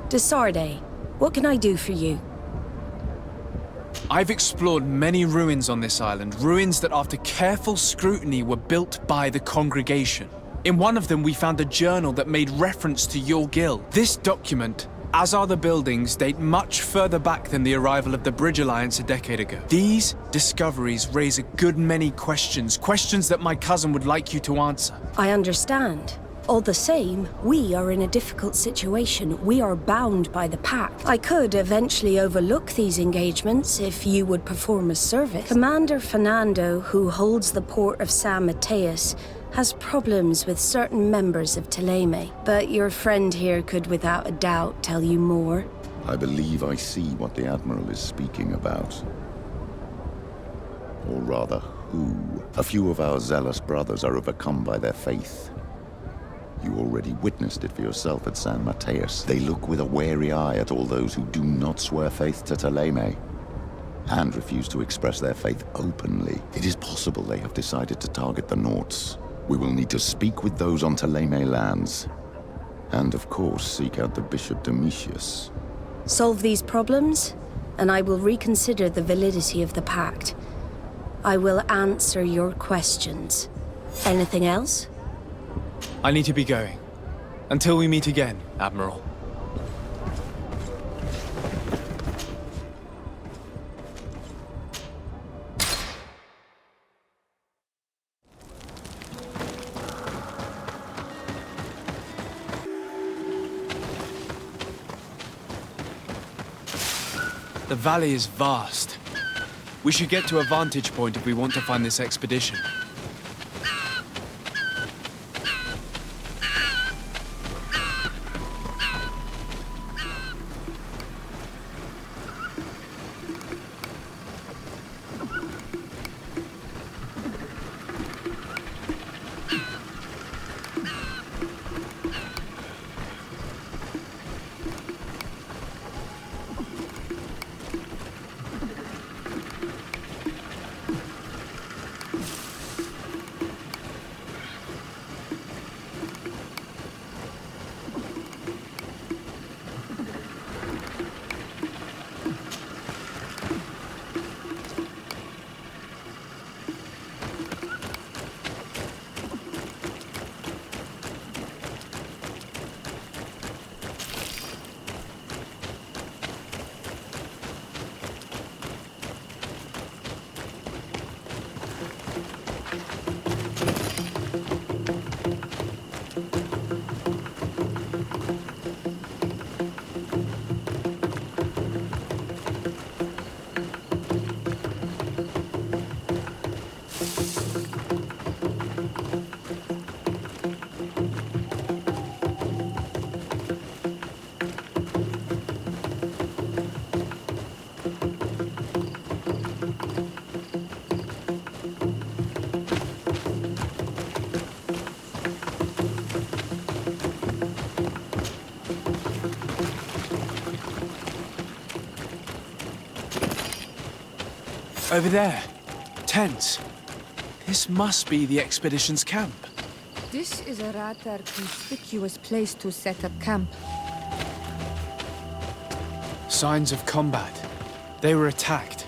Desarde, what can I do for you? I've explored many ruins on this island, ruins that after careful scrutiny were built by the congregation. In one of them we found a journal that made reference to your guild. This document, as are the buildings, date much further back than the arrival of the Bridge Alliance a decade ago. These discoveries raise a good many questions that my cousin would like you to answer. I understand. All the same, we are in a difficult situation. We are bound by the Pact. I could eventually overlook these engagements if you would perform a service. Commander Fernando, who holds the port of San Mateus, has problems with certain members of Teleme, but your friend here could without a doubt tell you more. I believe I see what the Admiral is speaking about. Or rather, who. A few of our zealous brothers are overcome by their faith. You already witnessed it for yourself at San Mateus. They look with a wary eye at all those who do not swear faith to Teleme, and refuse to express their faith openly. It is possible they have decided to target the Nauts. We will need to speak with those on Teleme lands, and of course seek out the Bishop Domitius. Solve these problems, and I will reconsider the validity of the Pact. I will answer your questions. Anything else? I need to be going. Until we meet again, Admiral. The valley is vast. We should get to a vantage point if we want to find this expedition. Over there. Tents. This must be the expedition's camp. This is a rather conspicuous place to set up camp. Signs of combat. They were attacked.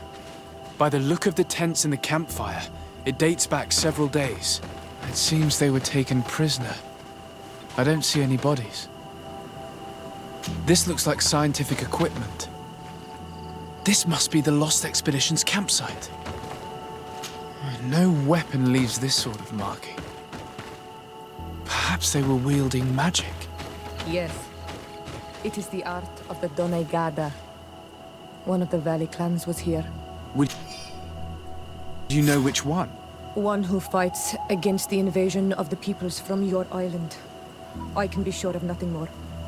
By the look of the tents and the campfire, it dates back several days. It seems they were taken prisoner. I don't see any bodies. This looks like scientific equipment. This must be the Lost Expedition's campsite. No weapon leaves this sort of marking. Perhaps they were wielding magic. Yes. It is the art of the Donegada. One of the Valley clans was here. Do you know which one? One who fights against the invasion of the peoples from your island. I can be sure of nothing more.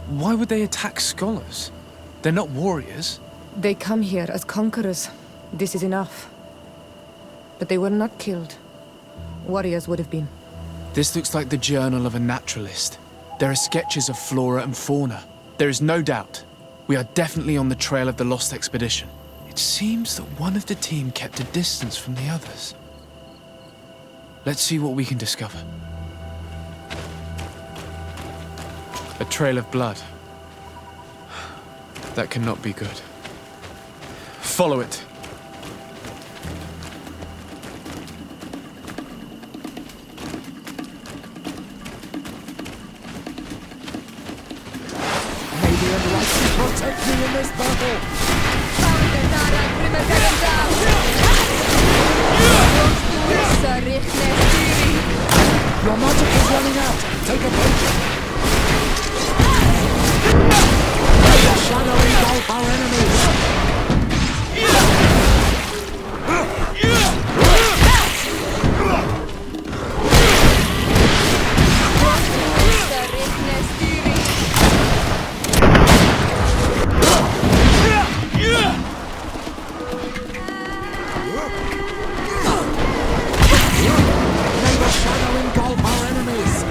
Why would they attack scholars? They're not warriors. They come here as conquerors. This is enough. But they were not killed. Warriors would have been. This looks like the journal of a naturalist. There are sketches of flora and fauna. There is no doubt. We are definitely on the trail of the Lost Expedition. It seems that one of the team kept a distance from the others. Let's see what we can discover. A trail of blood. That cannot be good. Follow it. May the Enlightened protect me in this battle! Your magic is running out! Take a potion! May the shadow engulf our enemies! May the shadow engulf our enemies!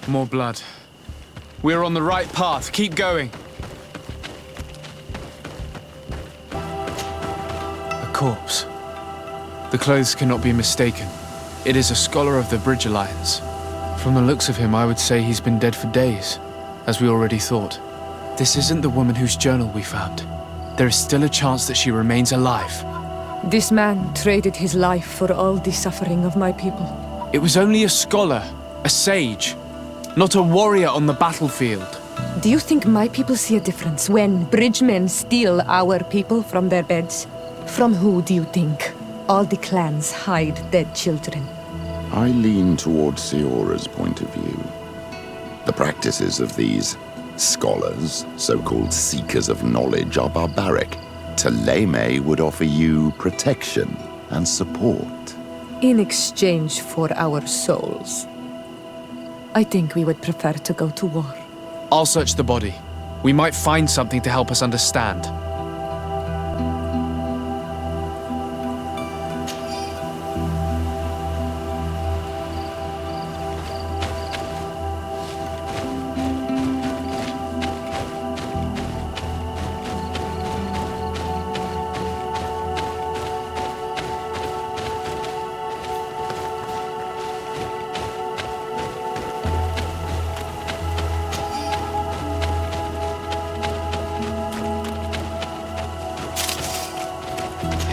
More blood. We're on the right path. Keep going. A corpse. The clothes cannot be mistaken. It is a scholar of the Bridge Alliance. From the looks of him, I would say he's been dead for days, as we already thought. This isn't the woman whose journal we found. There is still a chance that she remains alive. This man traded his life for all the suffering of my people. It was only a scholar, a sage, not a warrior on the battlefield. Do you think my people see a difference when bridgemen steal our people from their beds? From who do you think all the clans hide dead children? I lean towards Siora's point of view. The practices of these scholars, so-called seekers of knowledge, are barbaric. Taleme would offer you protection and support. In exchange for our souls. I think we would prefer to go to war. I'll search the body. We might find something to help us understand.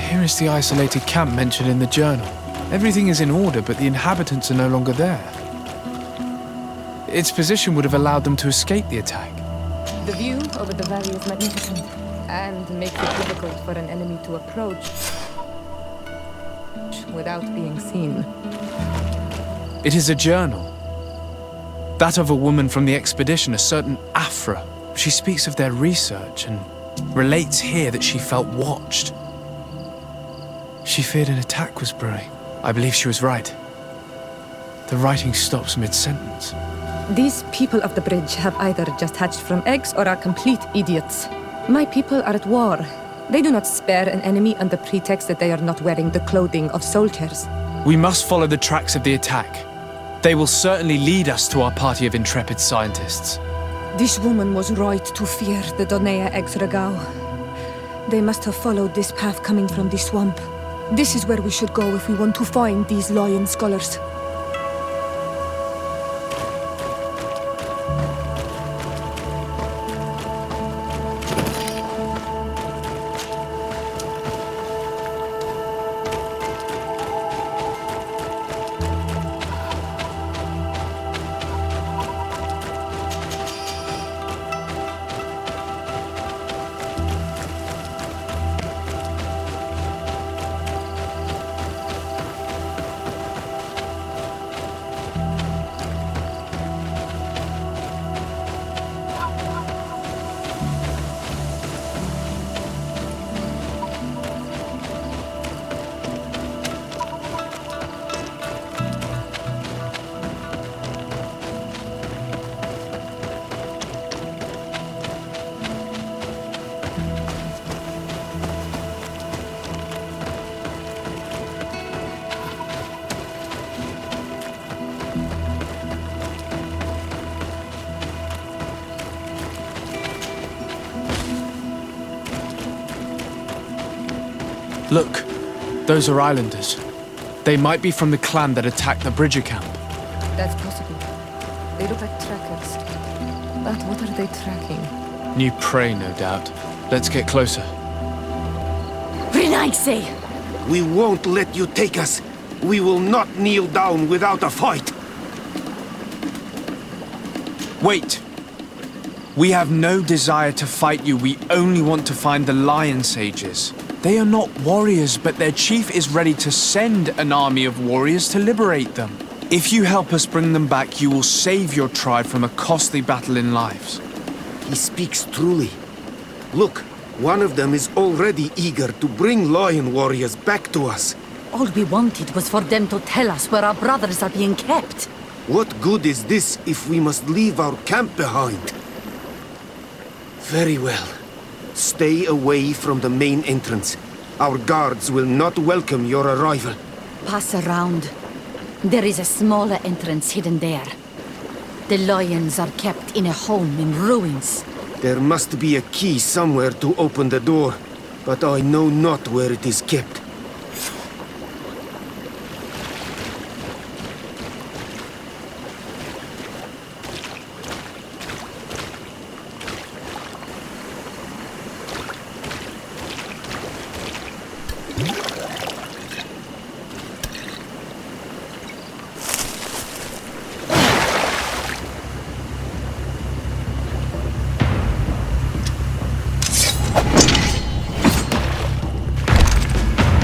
Here is the isolated camp mentioned in the journal. Everything is in order, but the inhabitants are no longer there. Its position would have allowed them to escape the attack. The view over the valley is magnificent, and makes it difficult for an enemy to approach without being seen. It is a journal. That of a woman from the expedition, a certain Afra. She speaks of their research and relates here that she felt watched. She feared an attack was brewing. I believe she was right. The writing stops mid-sentence. These people of the bridge have either just hatched from eggs or are complete idiots. My people are at war. They do not spare an enemy under pretext that they are not wearing the clothing of soldiers. We must follow the tracks of the attack. They will certainly lead us to our party of intrepid scientists. This woman was right to fear the Donea Exregao. They must have followed this path coming from the swamp. This is where we should go if we want to find these lion scholars. Look, those are islanders. They might be from the clan that attacked the Bridger camp. That's possible. They look like trackers. But what are they tracking? New prey, no doubt. Let's get closer. Renaixi! We won't let you take us. We will not kneel down without a fight. Wait! We have no desire to fight you. We only want to find the Lion Sages. They are not warriors, but their chief is ready to send an army of warriors to liberate them. If you help us bring them back, you will save your tribe from a costly battle in lives. He speaks truly. Look, one of them is already eager to bring lion warriors back to us. All we wanted was for them to tell us where our brothers are being kept. What good is this if we must leave our camp behind? Very well. Stay away from the main entrance. Our guards will not welcome your arrival. Pass around. There is a smaller entrance hidden there. The lions are kept in a home in ruins. There must be a key somewhere to open the door, but I know not where it is kept.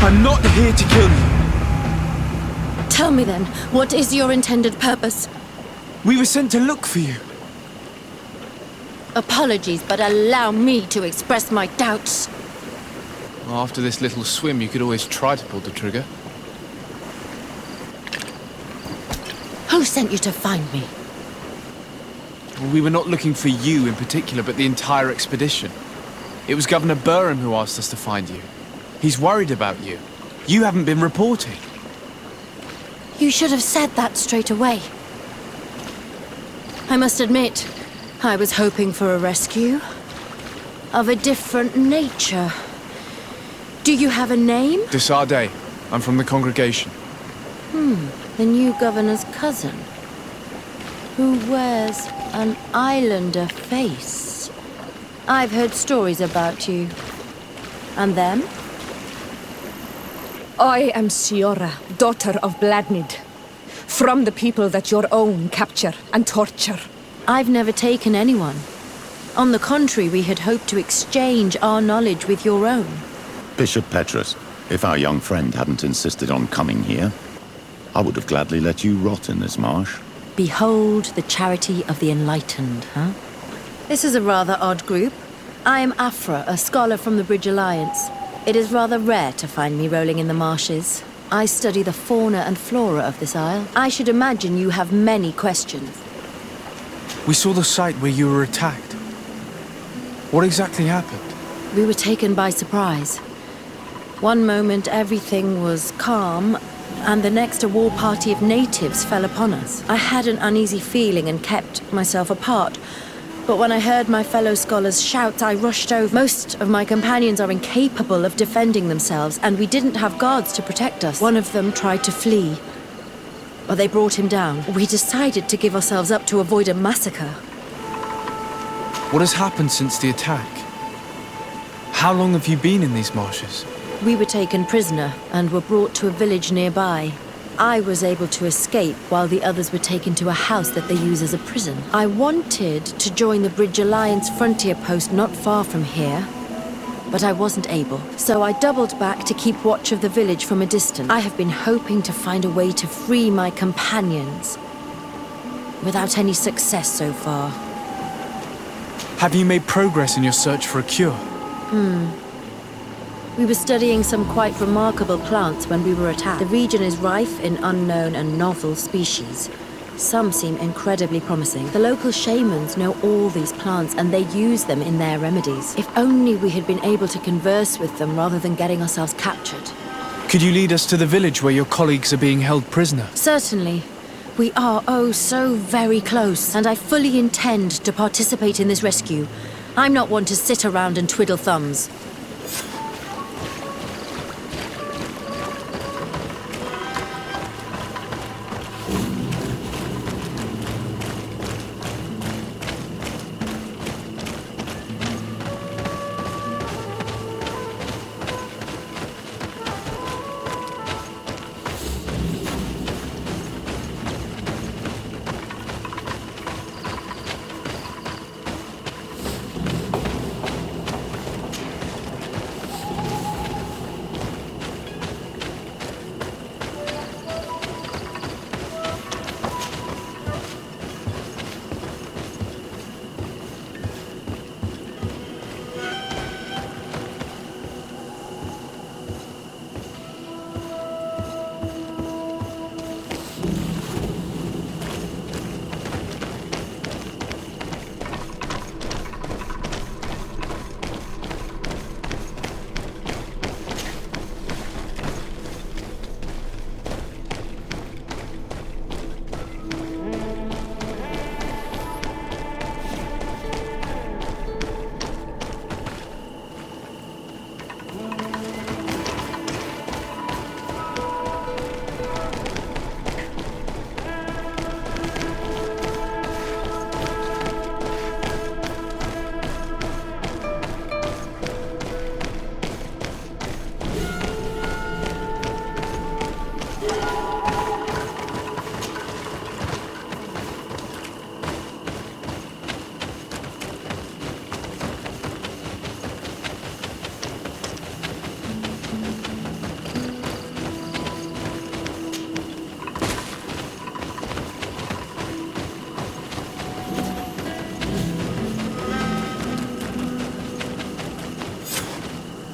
I'm not here to kill you. Tell me then, what is your intended purpose? We were sent to look for you. Apologies, but allow me to express my doubts. After this little swim, you could always try to pull the trigger. Who sent you to find me? We were not looking for you in particular, but the entire expedition. It was Governor Burham who asked us to find you. He's worried about you. You haven't been reporting. You should have said that straight away. I must admit, I was hoping for a rescue. Of a different nature. Do you have a name? Desarde. I'm from the congregation. The new governor's cousin. Who wears an islander face. I've heard stories about you. And them? I am Siora, daughter of Bladnid. From the people that your own capture and torture. I've never taken anyone. On the contrary, we had hoped to exchange our knowledge with your own. Bishop Petrus, if our young friend hadn't insisted on coming here, I would have gladly let you rot in this marsh. Behold the charity of the enlightened, huh? This is a rather odd group. I am Afra, a scholar from the Bridge Alliance. It is rather rare to find me rolling in the marshes. I study the fauna and flora of this isle. I should imagine you have many questions. We saw the site where you were attacked. What exactly happened? We were taken by surprise. One moment everything was calm, and the next a war party of natives fell upon us. I had an uneasy feeling and kept myself apart. But when I heard my fellow scholars' shouts, I rushed over. Most of my companions are incapable of defending themselves, and we didn't have guards to protect us. One of them tried to flee, but they brought him down. We decided to give ourselves up to avoid a massacre. What has happened since the attack? How long have you been in these marshes? We were taken prisoner and were brought to a village nearby. I was able to escape while the others were taken to a house that they use as a prison. I wanted to join the Bridge Alliance frontier post not far from here, but I wasn't able. So I doubled back to keep watch of the village from a distance. I have been hoping to find a way to free my companions, without any success so far. Have you made progress in your search for a cure? We were studying some quite remarkable plants when we were attacked. The region is rife in unknown and novel species. Some seem incredibly promising. The local shamans know all these plants and they use them in their remedies. If only we had been able to converse with them rather than getting ourselves captured. Could you lead us to the village where your colleagues are being held prisoner? Certainly. We are, oh, so very close, and I fully intend to participate in this rescue. I'm not one to sit around and twiddle thumbs.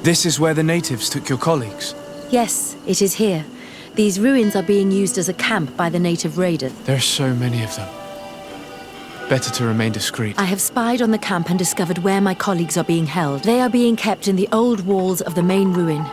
This is where the natives took your colleagues? Yes, it is here. These ruins are being used as a camp by the native raiders. There are so many of them. Better to remain discreet. I have spied on the camp and discovered where my colleagues are being held. They are being kept in the old walls of the main ruin.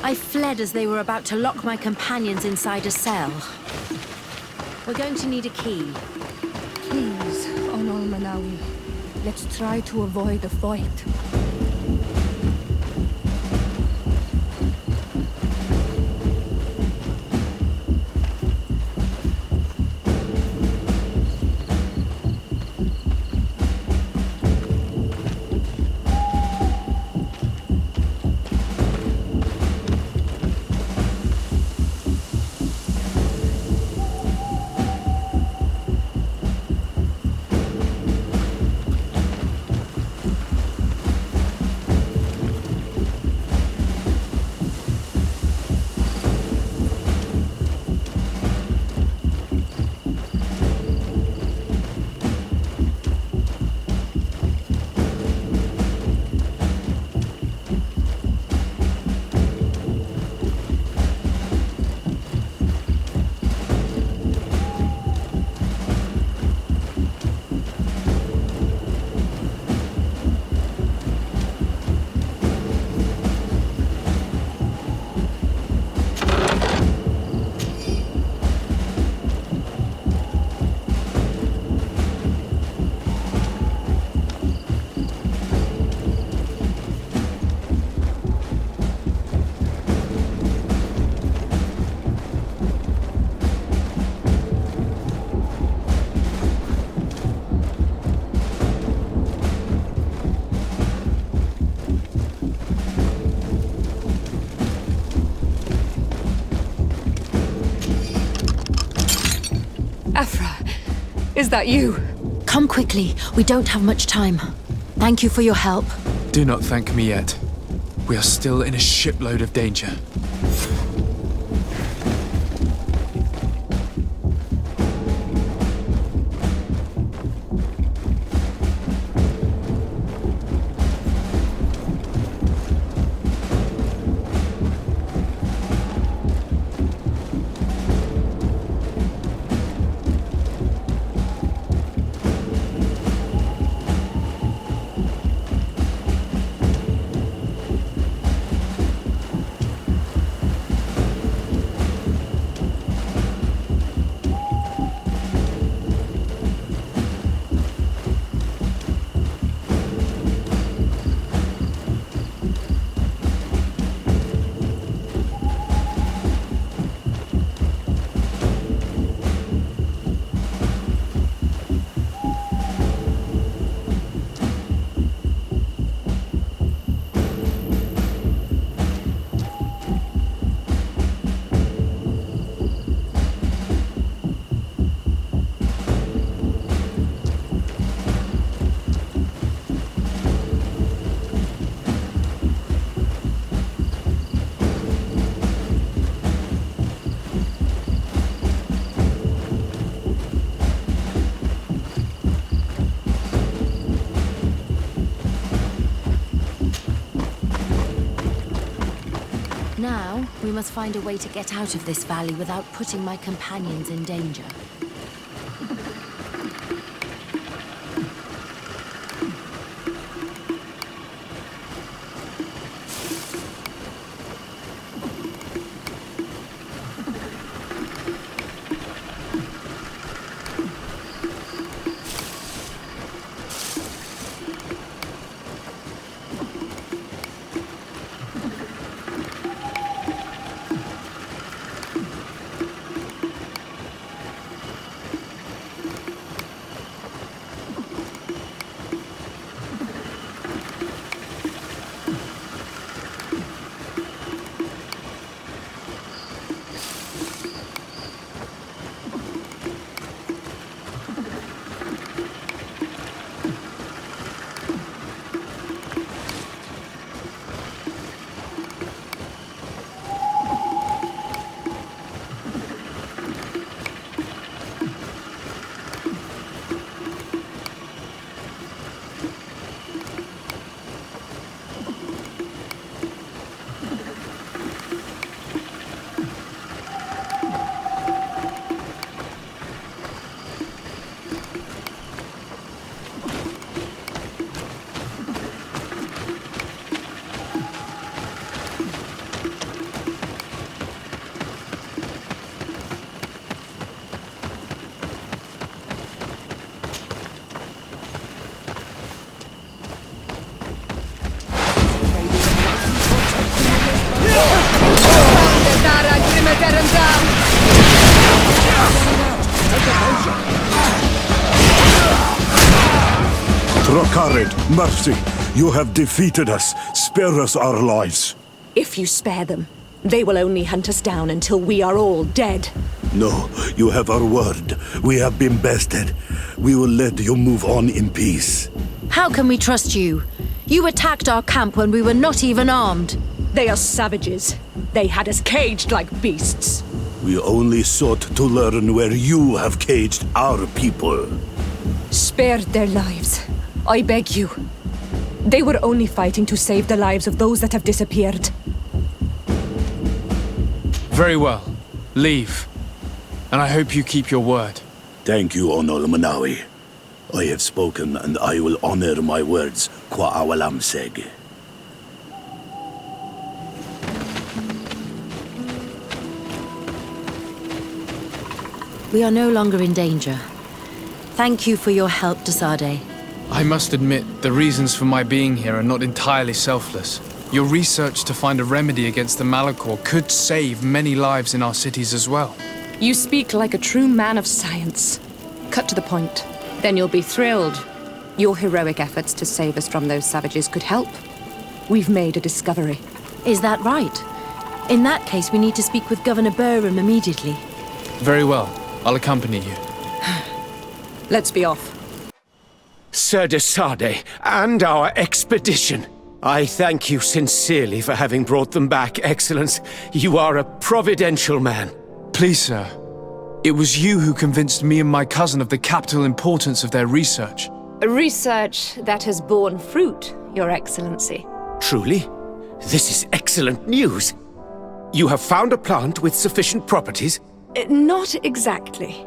I fled as they were about to lock my companions inside a cell. We're going to need a key. Please, Onol Manawi, let's try to avoid a fight. Is that you? Come quickly. We don't have much time. Thank you for your help. Do not thank me yet. We are still in a shipload of danger. Now, we must find a way to get out of this valley without putting my companions in danger. Trokarid, mercy, you have defeated us. Spare us our lives. If you spare them, they will only hunt us down until we are all dead. No, you have our word. We have been bested. We will let you move on in peace. How can we trust you? You attacked our camp when we were not even armed. They are savages. They had us caged like beasts. We only sought to learn where you have caged our people. Spare their lives. I beg you. They were only fighting to save the lives of those that have disappeared. Very well. Leave. And I hope you keep your word. Thank you, Onol Manawi. I have spoken, and I will honor my words, Kwa awalam seg. We are no longer in danger. Thank you for your help, Desade. I must admit, the reasons for my being here are not entirely selfless. Your research to find a remedy against the Malachor could save many lives in our cities as well. You speak like a true man of science. Cut to the point. Then you'll be thrilled. Your heroic efforts to save us from those savages could help. We've made a discovery. Is that right? In that case, we need to speak with Governor Burham immediately. Very well. I'll accompany you. Let's be off. Sir Desade, and our expedition. I thank you sincerely for having brought them back, Excellence. You are a providential man. Please, sir. It was you who convinced me and my cousin of the capital importance of their research. A research that has borne fruit, Your Excellency. Truly? This is excellent news. You have found a plant with sufficient properties? Not exactly.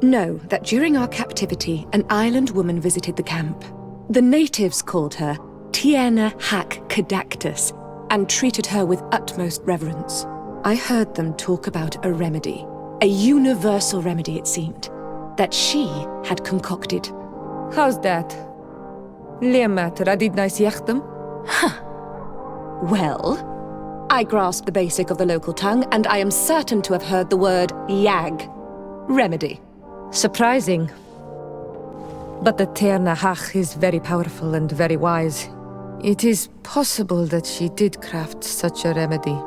Know that during our captivity, an island woman visited the camp. The natives called her Tiena Hack Kadactus and treated her with utmost reverence. I heard them talk about a remedy, a universal remedy it seemed, that she had concocted. How's that? Leamat radidnais yachtem? Well, I grasp the basic of the local tongue, and I am certain to have heard the word yag, remedy. Surprising. But the Terna Hach is very powerful and very wise. It is possible that she did craft such a remedy.